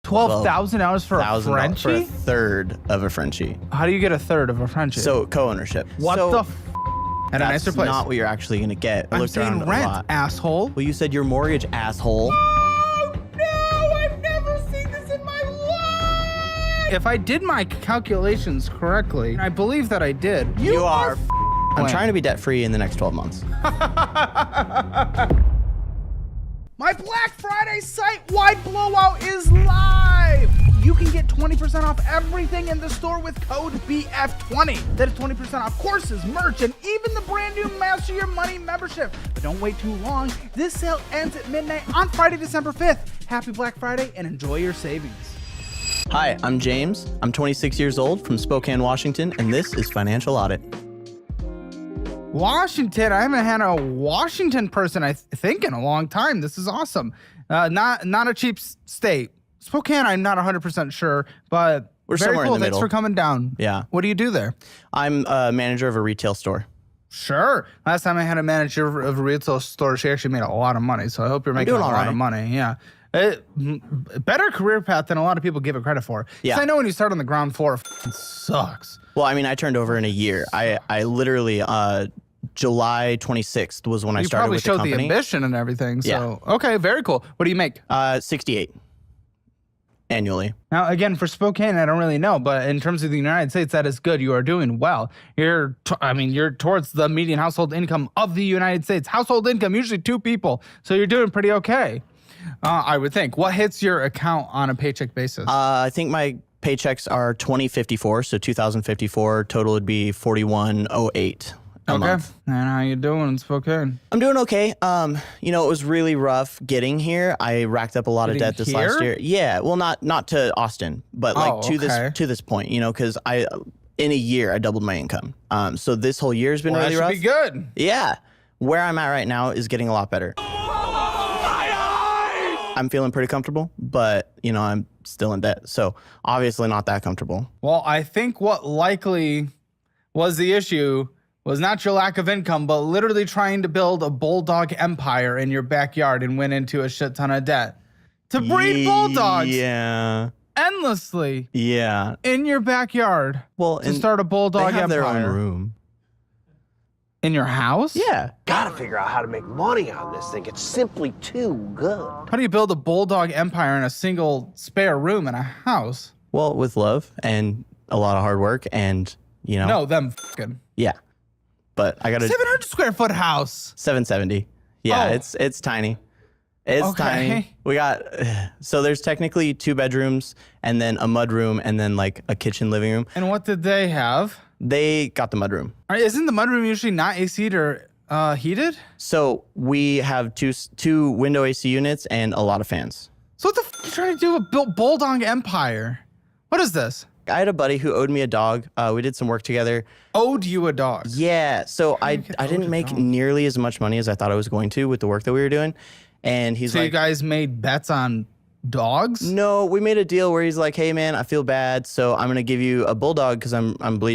$12,000 for a Frenchie? For a third of a Frenchie. How do you get a third of a Frenchie? So co-ownership. What so the at a nicer place? That's not what you're actually gonna get. I'm saying rent, asshole. Well, you said your mortgage, asshole. Oh no, I've never seen this in my life. If I did my calculations correctly, I believe that I did. You are. I'm trying to be debt free in the next 12 months. My Black Friday site-wide blowout is live! You can get 20% off everything in the store with code BF20. That is 20% off courses, merch, and even the brand new Master Your Money membership. But don't wait too long. This sale ends at midnight on Friday, December 5th. Happy Black Friday and enjoy your savings. Hi, I'm James. I'm 26 years old from Spokane, Washington, and this is Financial Audit. Washington, I haven't had a Washington person, I think, in a long time. This is awesome. Not a cheap state. Spokane, I'm not 100% sure, but we're very somewhere cool. in the Thanks middle. for coming down. Yeah. What do you do there? I'm a manager of a retail store. Sure. Last time I had a manager of a retail store, she actually made a lot of money. So I hope you're making a lot of money. Yeah. Better career path than a lot of people give it credit for. Yeah. I know when you start on the ground floor, it sucks. Well, I mean, I turned over in a year. I literally, July 26th was when I started with the company. You probably showed the ambition and everything. So, Yeah. Okay, very cool. What do you make? 68 annually. Now, again, for Spokane, I don't really know, but in terms of the United States, that is good. You are doing well. You're towards the median household income of the United States. Household income, usually 2 people. So you're doing pretty okay, I would think. What hits your account on a paycheck basis? I think my paychecks are 2054, so 2054. Total would be 4108. Okay. Month. And how you doing in Spokane? I'm doing okay. It was really rough getting here. I racked up a lot of debt this last year. Yeah, well, not to Austin, but like to this point, because in a year I doubled my income. So this whole year has been really rough. That should be good. Yeah. Where I'm at right now is getting a lot better. I'm feeling pretty comfortable, but I'm still in debt. So obviously not that comfortable. Well, I think what likely was the issue was not your lack of income, but literally trying to build a bulldog empire in your backyard and went into a shit ton of debt to breed bulldogs. Yeah. Endlessly. Yeah. In your backyard. Well, to start a bulldog they have empire. Their own room. In your house? Yeah. Gotta figure out how to make money on this thing. It's simply too good. How do you build a bulldog empire in a single spare room in a house? Well, with love and a lot of hard work and, No, them fucking. Yeah. But I got a 700 square foot house. 770. Yeah, it's tiny. It's tiny. We got, so there's technically 2 bedrooms and then a mud room and then like a kitchen living room. And what did they have? They got the mud room. Isn't the mud room usually not AC'd or heated? So we have two window AC units and a lot of fans. So what the f are you trying to do with bulldog empire? What is this? I had a buddy who owed me a dog. We did some work together. Owed you a dog? Yeah. So I didn't make nearly as much money as I thought I was going to with the work that we were doing. And he's so like, you guys made bets on dogs? No, we made a deal where he's like, hey man, I feel bad. So I'm going to give you a bulldog because I'm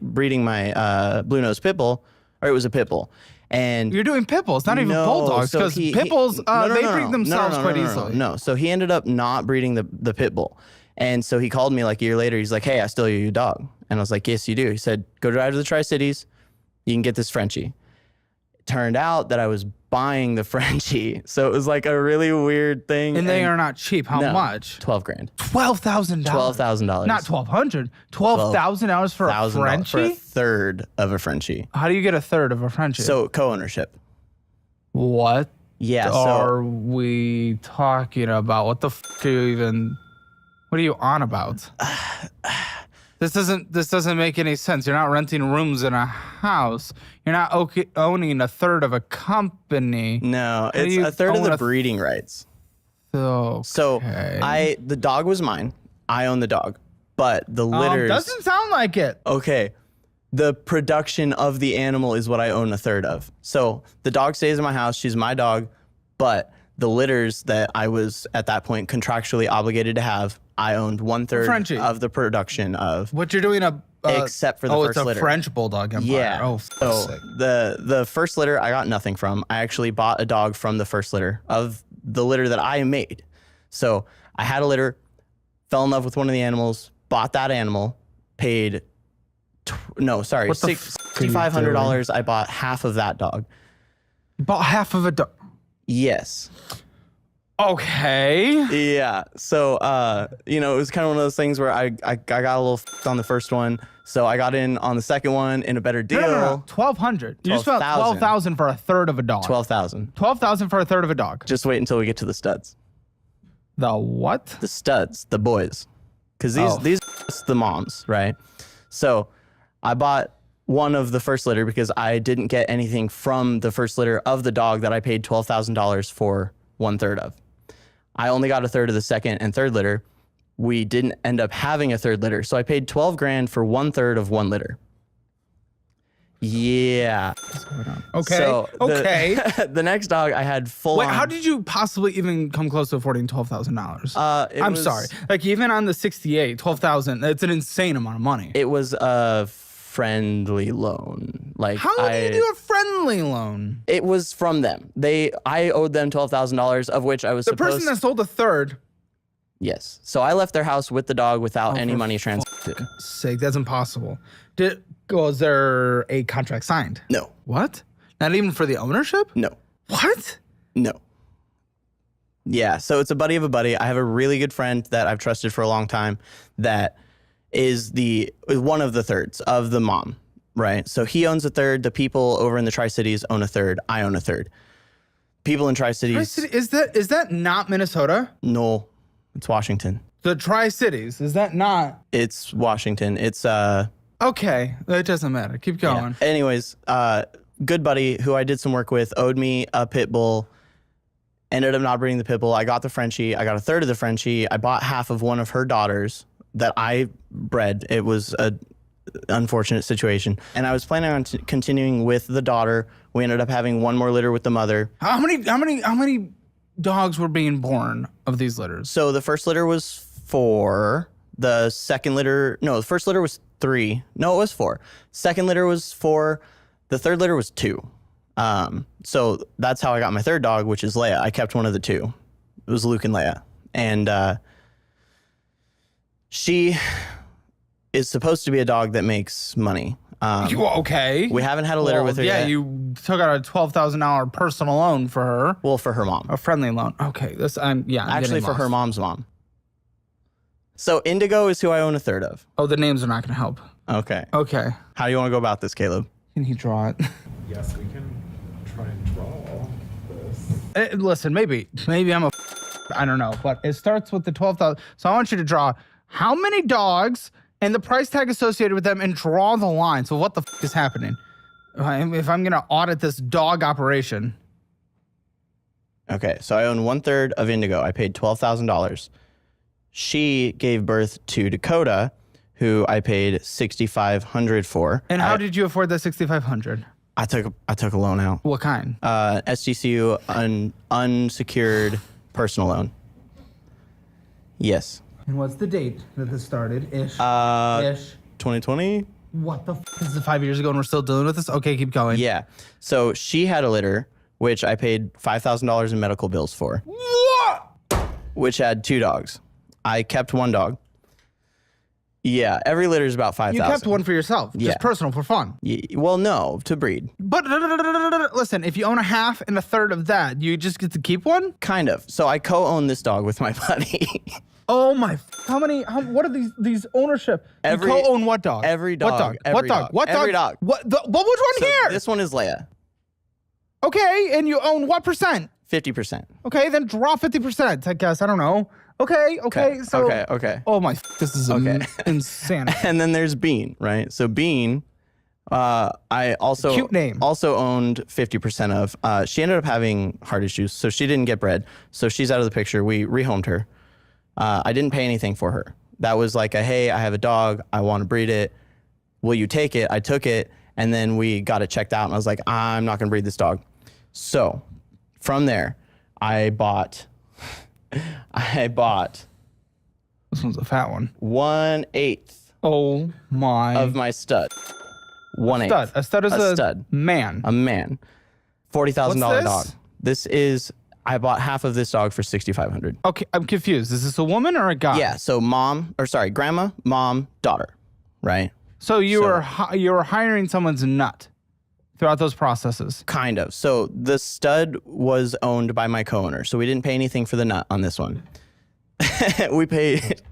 breeding my blue nose pit bull, or it was a pit bull. And you're doing pit bulls, not even bulldogs, because pit bulls, they breed themselves quite easily. No, so he ended up not breeding the pit bull. And so he called me like a year later. He's like, hey, I still owe you a dog. And I was like, yes, you do. He said, go drive to the Tri-Cities. You can get this Frenchie. It turned out that I was buying the Frenchie. So it was like a really weird thing. And they are not cheap. How much? 12 grand. $12,000. $12,000. Not $1,200. $12,000 for a Frenchie? For a third of a Frenchie. How do you get a third of a Frenchie? So co-ownership. What? Yeah. Are we talking about? What the f are you even? What are you on about? This doesn't make any sense. You're not renting rooms in a house. You're not owning a third of a company. No, it's a third of the breeding rights. Okay. So the dog was mine. I own the dog, but the litters doesn't sound like it. Okay. The production of the animal is what I own a third of. So the dog stays in my house. She's my dog, but the litters that I was at that point contractually obligated to have, I owned 1/3 of the production of. What you're doing except for the first litter. It's a French bulldog empire. Yeah. Oh, so the first litter I got nothing from. I actually bought a dog from the first litter of the litter that I made. So I had a litter. fell in love with one of the animals, bought that animal, paid, $6,500. I bought half of that dog. You bought half of a dog. Yes. Okay. Yeah. So, it was kind of one of those things where I got a little on the first one. So I got in on the second one in a better deal. No. 1,200. You just spent 12,000 for a third of a dog. 12,000. 12,000 for a third of a dog. Just wait until we get to the studs. The what? The studs, the boys. Because these the moms, right? So I bought one of the first litter because I didn't get anything from the first litter of the dog that I paid $12,000 for 1/3 of. I only got a third of the second and third litter. We didn't end up having a third litter. So I paid $12,000 for 1/3 of one litter. Yeah. What's going on? Okay. So okay. The next dog I had full Wait, on. how did you possibly even come close to affording $12,000? I'm sorry. Like even on the 68, 12,000, it's an insane amount of money. It was a friendly loan. Like how do you do a friendly loan? It was from them. I owed them $12,000, of which I was the person that sold a third. Yes. So I left their house with the dog without any money transferred. Sake, that's impossible. Was there a contract signed? No. What? Not even for the ownership? No. What? No. Yeah. So it's a buddy of a buddy. I have a really good friend that I've trusted for a long time that is one of the thirds of the mom, right? So he owns a third. The people over in the Tri-Cities own a third. I own a third. People in Tri-Cities. Is that not Minnesota? No, it's Washington. The Tri-Cities, is that not? It's Washington. It's Okay, it doesn't matter. Keep going. Yeah. Anyways, good buddy who I did some work with owed me a pit bull. Ended up not breeding the pit bull. I got the Frenchie. I got a third of the Frenchie. I bought half of one of her daughters that I bred. It was a unfortunate situation, and I was planning on continuing with the daughter. We ended up having one more litter with the mother. How many dogs were being born of these litters? So the first litter was 4. The second litter, no, the first litter was 3. No, it was 4. Second litter was 4. The third litter was 2. So that's how I got my third dog, which is Leia. I kept one of the 2. It was Luke and Leia. And she is supposed to be a dog that makes money. Okay. We haven't had a litter with her yet. Yeah, you took out a $12,000 personal loan for her. Well, for her mom. A friendly loan. Okay. I'm Actually, for lost. her mom's mom. So Indigo is who I own a third of. Oh, the names are not going to help. Okay. Okay. How do you want to go about this, Caleb? Can he draw it? Yes, we can try and draw this. Listen, maybe I'm I don't know, but it starts with the 12,000. So I want you to draw how many dogs and the price tag associated with them and draw the line. So what the is happening? If I'm going to audit this dog operation. Okay, so I own 1/3 of Indigo. I paid $12,000. She gave birth to Dakota, who I paid $6,500 for. And how did you afford that $6,500? I took a loan out. What kind? SGCU unsecured personal loan. Yes. And what's the date that this started? Ish. 2020. What the This is 5 years ago and we're still dealing with this? Okay, keep going. Yeah. So she had a litter, which I paid $5,000 in medical bills for. What? Which had 2 dogs. I kept 1 dog. Yeah, every litter is about $5,000. You kept one for yourself, just personal, for fun. Well, no, to breed. But listen, if you own a half and a third of that, you just get to keep one? Kind of. So I co-own this dog with my buddy. Oh my! What are these ownership? You co-own what dog? Every dog. What dog? Every What dog? dog. What Every dog? dog. What? Which one So here? this one is Leia. Okay, and you own what percent? 50%. Okay, then draw 50%. I guess I don't know. Okay. So. Okay. Oh my! This is insanity. And then there's Bean, right? So Bean, I also Cute name. also owned 50% of. She ended up having heart issues, so she didn't get bred. So she's out of the picture. We rehomed her. I didn't pay anything for her. That was like hey, I have a dog. I want to breed it. Will you take it? I took it, and then we got it checked out, and I was like, I'm not going to breed this dog. So from there, I bought. This one's a fat one. 1/8 Oh my! of my stud. 1/8. A stud is a stud. man. A man. $40,000 What's this? dog. This is I bought half of this dog for $6,500. Okay, I'm confused. Is this a woman or a guy? Yeah. So grandma, mom, daughter, right? So you were hiring someone's nut throughout those processes. Kind of. So the stud was owned by my co-owner, so we didn't pay anything for the nut on this one. We paid.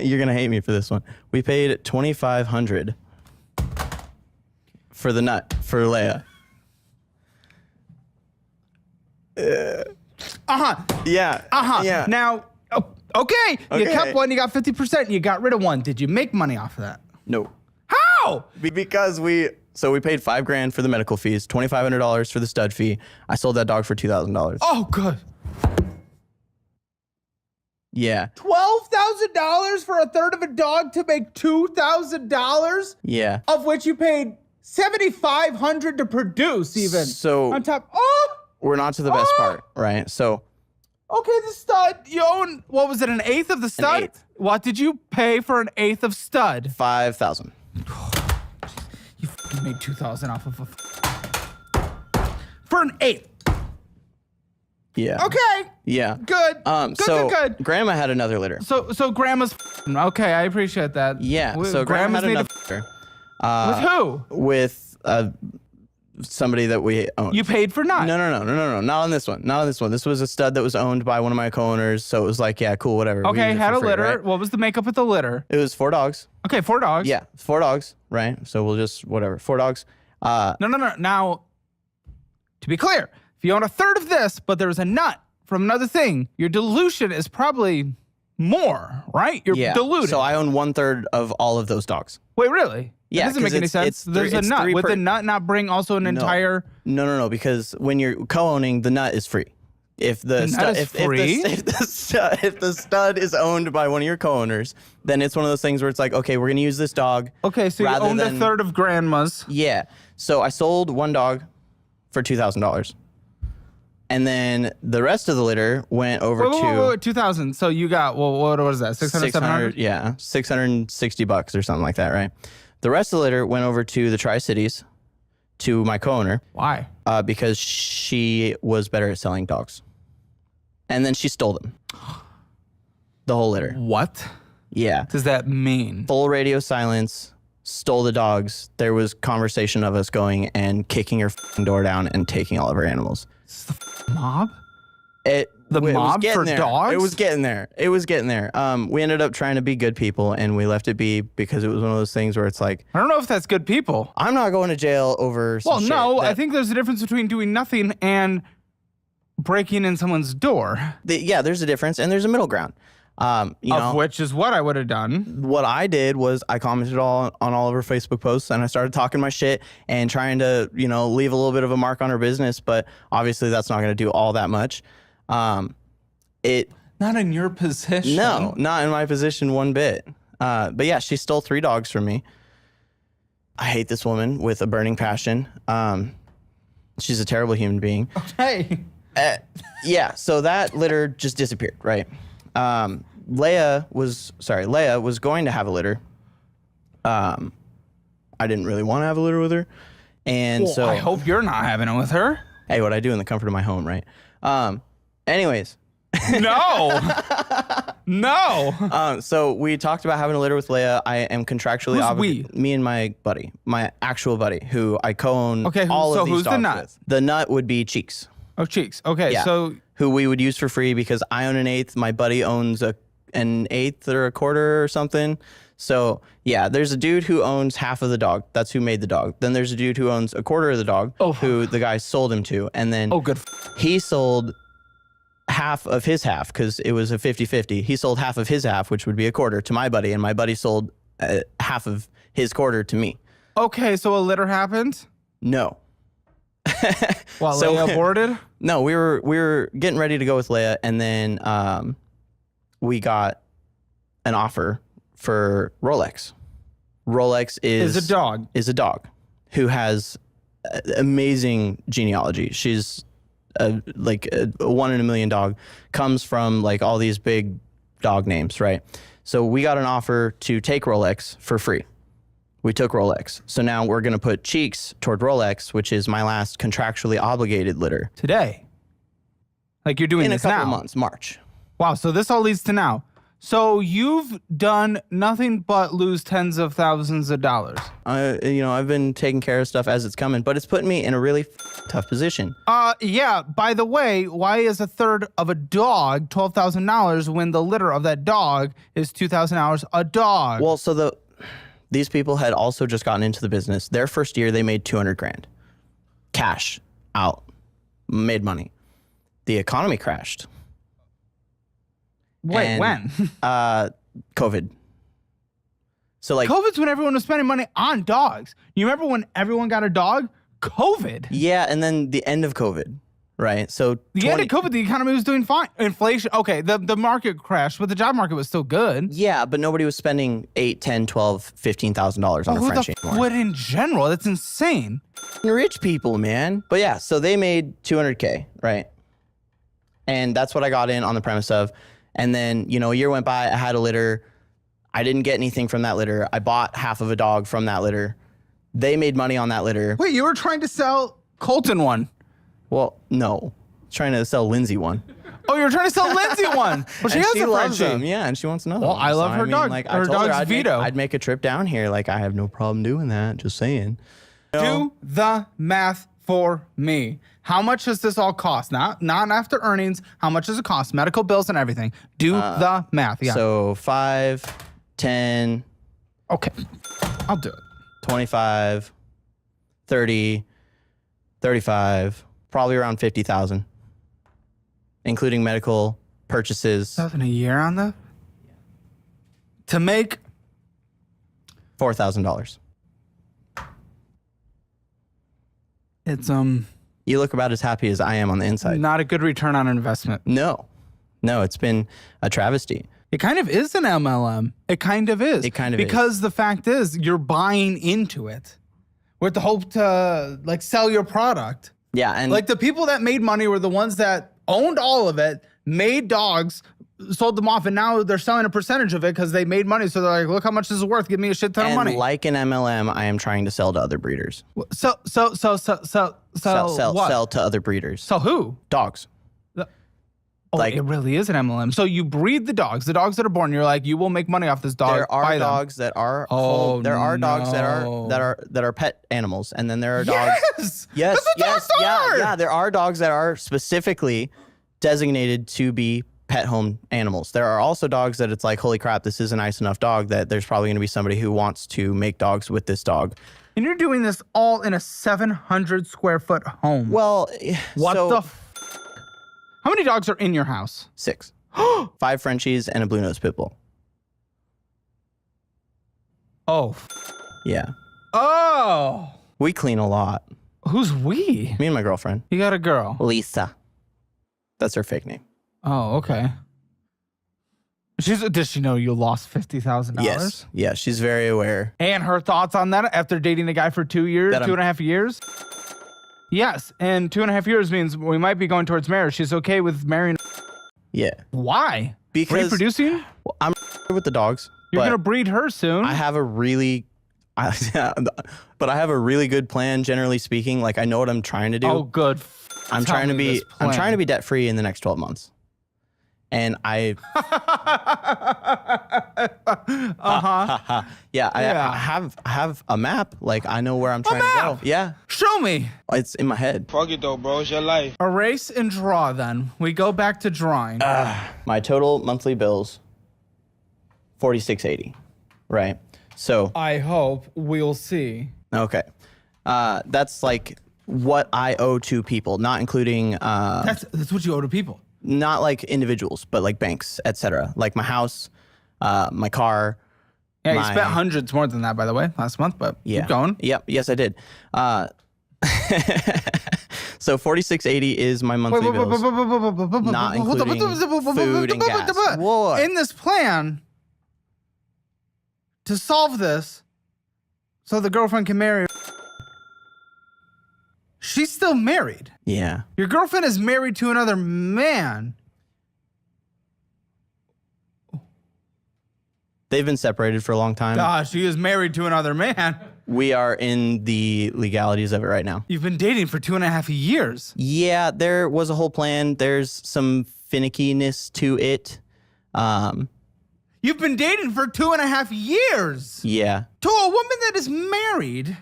You're gonna hate me for this one. We paid $2,500 for the nut for Leia. Yeah. Yeah. Now, okay, you Okay. kept one, you got 50%, you got rid of one. Did you make money off of that? No. How? Because we paid $5,000 for the medical fees, $2,500 for the stud fee. I sold that dog for $2,000. Oh, good. Yeah. $12,000 for a third of a dog to make $2,000, Yeah. of which you paid $7,500 to produce. Even So on top. Oh, we're not to the best part, right? So okay. The stud you own. What was it? An eighth of the stud. eighth. What did you pay for an eighth of stud? $5,000. You fucking made $2,000 off of for an eighth. Yeah. Okay. Yeah. Good. Good. Grandma had another litter. So grandma's okay. I appreciate that. Yeah. With- So grandma had made another litter. with who? With somebody that we owned. You paid for none. No. Not on this one. Not on this one. This was a stud that was owned by one of my co-owners. So it was like, yeah, cool, whatever. We Okay, used it had for a free, litter. right? What was the makeup of the litter? It was 4 dogs. Okay, 4 dogs. Yeah, 4 dogs, right? So we'll just, whatever, 4 dogs. No. Now, to be clear, if you own a third of this, but there was a nut from another thing, your dilution is probably more, right? You're Yeah. diluted. So I own 1/3 of all of those dogs. Wait, really? Yeah, That doesn't 'cause make any it's- sense. it's There's three- a it's nut. 3 Would per- the nut not bring also an entire... No, because when you're co-owning, the nut is free. If the nut is free? if the stud is owned by one of your co-owners, then it's one of those things where it's like, okay, we're gonna use this dog. Okay, so you rather owned than- a third of grandma's. Yeah. So I sold one dog for $2,000, and then the rest of the litter went over to 2,000. So you got, well, what was that? 600, 700? Yeah, $660 or something like that, right? The rest of the litter went over to the Tri-Cities, to my co-owner, Why? because she was better at selling dogs. And then she stole them. The whole litter. What Yeah. does that mean? Full radio silence, stole the dogs. There was conversation of us going and kicking her f***ing door down and taking all of her animals. Mob? It was mob getting for there. dogs? It was getting there. We ended up trying to be good people, and we left it be because it was one of those things where it's like, I don't know if that's good people. I'm not going to jail over some Well, shit no, that- I think there's a difference between doing nothing and breaking in someone's door, yeah, there's a difference, and there's a middle ground. You know, of which is what I would have done. what I did was I commented on all of her Facebook posts, and I started talking my shit and trying to, leave a little bit of a mark on her business. But obviously, that's not going to do all that much. Not in your position. No, not in my position one bit. But yeah, she stole 3 dogs from me. I hate this woman with a burning passion. She's a terrible human being. Hey. Yeah, so that litter just disappeared, right? Leia was going to have a litter. I didn't really want to have a litter with her. And Well, so I hope you're not having it with her. hey, what I do in the comfort of my home, right? Anyways, No. No. so we talked about having a litter with Leia. I am contractually Who's obligated. Me and my buddy, my actual buddy, who I co-own Okay, all so of these who's the dogs nut? with. The nut would be Cheeks. Oh, Cheeks. Okay, Yeah. so Who we would use for free because I own an eighth. My buddy owns an eighth or a quarter or something. So yeah, there's a dude who owns half of the dog. That's who made the dog. Then there's a dude who owns a quarter of the dog, who the guy sold him to. And then good. he sold half of his half because it was a 50-50. He sold half of his half, which would be a quarter, to my buddy. And my buddy sold half of his quarter to me. Okay, so a litter happened No. while So- Leia aborted? No, we were getting ready to go with Leia, and then we got an offer for Rolex. Rolex Is a dog. Is a dog who has amazing genealogy. She's like a 1 in a million dog. Comes from like all these big dog names, right? So we got an offer to take Rolex for free. We took Rolex. So now we're going to put Cheeks toward Rolex, which is my last contractually obligated litter. Today. Like you're doing in a this couple now. months, March. Wow. So this all leads to now. So you've done nothing but lose tens of thousands of dollars. I've been taking care of stuff as it's coming, but it's putting me in a really tough position. Yeah. By the way, why is a third of a dog $12,000 when the litter of that dog is $2,000 a dog? Well, so these people had also just gotten into the business. Their first year, they made 200 grand. Cash out. Made money. The economy crashed. Wait, And, when? COVID. So like, COVID's when everyone was spending money on dogs. You remember when everyone got a dog? COVID. yeah, and then the end of COVID, right? So The end of COVID, the economy was doing fine. Inflation, okay, the market crashed, but the job market was still good. yeah, but nobody was spending $8, $10, $12, $15,000 on a Who Frenchie the anymore. would in general? That's insane. Rich people, man. But yeah, so they made 200K, right? And that's what I got in on the premise of. And then, a year went by, I had a litter. I didn't get anything from that litter. I bought half of a dog from that litter. They made money on that litter. Wait, you were trying to sell Colton one. Well, no. I was trying to sell Lindsay one. Oh, you were trying to sell Lindsay one. Well, she And has she a loves Frenchie. them. Yeah, and she wants another Well, one. I love her dog. Like, Her I told her dog's Vito. I'd make a trip down here. Like, I have no problem doing that. Just saying. Do the math for me. How much does this all cost? Not after earnings. How much does it cost? Medical bills and everything. Do the math. Yeah. So 5, 10, okay. I'll do it. 25, 30, 35, probably around 50,000, including medical purchases. $1,000 a year on that? To make $4,000. it's You look about as happy as I am on the inside. not a good return on investment. No, it's been a travesty. It kind of is an MLM. It kind of is. It kind of is. Because the fact is, you're buying into it with the hope to like sell your product. Yeah, and Like the people that made money were the ones that owned all of it, made dogs, sold them off, and now they're selling a percentage of it because they made money. So they're like, look how much this is worth. Give me a shit ton of money. like an MLM, I am trying to sell to other breeders. So what? Sell to other breeders. So who? Dogs. Oh, Like- it really is an MLM. So you breed the dogs that are born. You're like, you will make money off this dog. There are buy them. dogs that are Oh, there are dogs no. that are pet animals, and then there are dogs. Yes. Yes, That's what yes, dogs are. yeah. There are dogs that are specifically designated to be pet home animals. There are also dogs that it's like, holy crap, this is a nice enough dog that there's probably going to be somebody who wants to make dogs with this dog. And you're doing this all in a 700 square foot home. Well, What so, the How many dogs are in your house? 6. 5 Frenchies and a blue nose pit bull. Oh. Yeah. Oh. We clean a lot. Who's we? Me and my girlfriend. You got a girl. Lisa. That's her fake name. Oh, okay. Does she know you lost $50,000? Yes. Yeah, she's very aware. And her thoughts on that after dating a guy for 2 years, That I'm- 2.5 years? Yes. And 2.5 years means we might be going towards marriage. She's okay with marrying. Yeah. Why? Because Reproducing? well, I'm with the dogs. You're but going to breed her soon. I have a really but I have a really good plan, generally speaking. Like, I know what I'm trying to do. Oh, good. I'm Tell trying to me be this plan. debt free in the next 12 months. And I yeah, I have a map. Like, I know where I'm trying to map? go. Yeah. Show me. It's in my head. Fuck it though, bro. It's your life. Erase and draw then. We go back to drawing. My total monthly bills $46.80. Right? So, I hope we'll see. okay. That's like what I owe to people, not including That's what you owe to people. not like individuals, but like banks, etc. Like my house, my car. Yeah, you My- spent hundreds more than that, by the way, last month, but Yeah. keep going. Yep. Yes, I did. So $46.80 is my monthly bills, not including food and gas. What? In this plan, to solve this, so the girlfriend can marry, she's still married. Yeah. Your girlfriend is married to another man. They've been separated for a long time. Gosh, she is married to another man. We are in the legalities of it right now. You've been dating for 2.5 years. Yeah, there was a whole plan. There's some finickiness to it. You've been dating for 2.5 years. Yeah. To a woman that is married.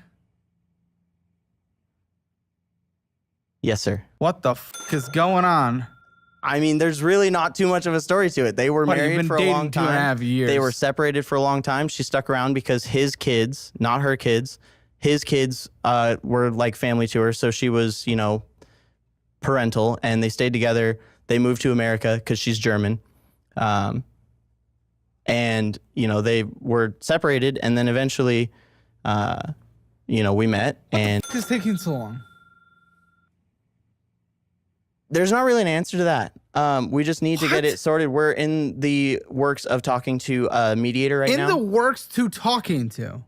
Yes, sir. What the f is going on? I mean, there's really not too much of a story to it. They were What, you've married been for a dating long time. 2.5 years. They were separated for a long time. She stuck around because his kids, not her kids, his kids were like family to her. So she was, you know, parental, and they stayed together. They moved to America because she's German. And, you know, they were separated, and then eventually, you know, we met. And What the f is taking so long? there's not really an answer to that. We just need to get What? it sorted. We're in the works of talking to a mediator right now. In the works to talking to.